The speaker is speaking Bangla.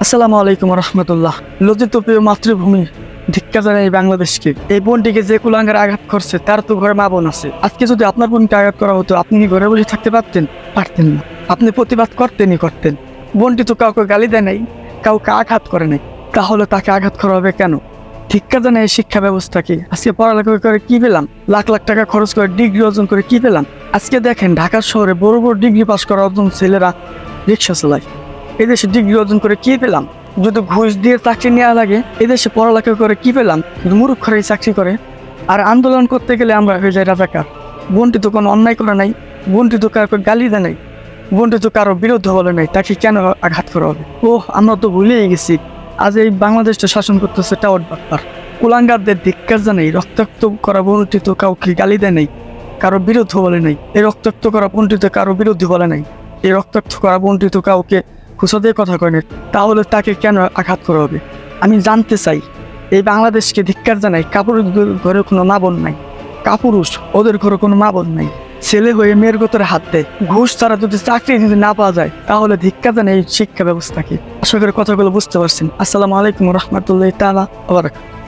আসসালামু আলাইকুম রহমতুল্লাহ। লজ্জিত প্রিয় মাতৃভূমি, ধিক্কার জানাই বাংলাদেশকে। এই বোনটিকে যে কুলাঙ্গার আঘাত করছে তার তো ঘরে মা বোন আছে। আজকে যদি আপনার বোনকে আঘাত করা হতো, আপনি কি ঘরে বসে থাকতে পারতেন? পারতেন না। আপনি প্রতিবাদ করতেন। বোনটি তো কাউকে গালি দেয় নাই, কাউকে আঘাত করে নাই, তাহলে তাকে আঘাত করা হবে কেন? ধিক্কার জানাই এই শিক্ষা ব্যবস্থাকে। আজকে পড়ালেখা করে কি পেলাম? লাখ লাখ টাকা খরচ করে ডিগ্রি অর্জন করে কি পেলাম? আজকে দেখেন ঢাকা শহরে বড় বড় ডিগ্রি পাস করা অর্জন ছেলেরা রিক্সা চালায়। এদেশে ডিগ্রি অর্জন করে কি পেলাম? যদি ঘুষ দিয়ে চাকরি নেওয়া লাগে, এদেশে পড়ালেখা করে কি পেলাম? যদি মূর্খরাই চাকরি করে। আর আন্দোলন করতে গেলে আমরা হয়ে যাই রাজাকার। বোনটি তো কোনো অন্যায় করে নাই, বোনটি তো কাউকে গালি দেয় নাই, বোনটি তো কারো বিরুদ্ধে বলে নাই, তাকে কেন আঘাত করা হবে? আমরা তো ভুলেই গেছি আজ এই বাংলাদেশটা শাসন করতেছে টাওয়ার বাপ্পার। কুলাঙ্গারদের ধিক্কার জানাই। রক্তাক্ত করা বোনটি তো কাউকে গালি দেয় নাই, কারো বিরুদ্ধে বলে নাই। এই রক্তাক্ত করা বোনটি তো কারো বিরুদ্ধে বলে নাই। এই রক্তাক্ত করা বোনটি তো কাউকে খুশাদের কথা কয়নি, তাহলে তাকে কেন আঘাত করা হবে? আমি জানতে চাই। এই বাংলাদেশকে ধিক্কার জানাই। কাপুরুষ ঘরে কোনো মা বোন নাই, কাপুরুষ ওদের ঘরে কোনো মা বোন নাই। ছেলে হয়ে মেয়ের গোতরে হাত দেয়। ঘুষ ছাড়া যদি চাকরি যদি না পাওয়া যায়, তাহলে ধিক্কার জানাই এই শিক্ষা ব্যবস্থাকে। আশা করি কথাগুলো বুঝতে পারছেন। আসসালামু আলাইকুম রহমতুল্লাহ তাআলা ওয়া বারাকাতুহু।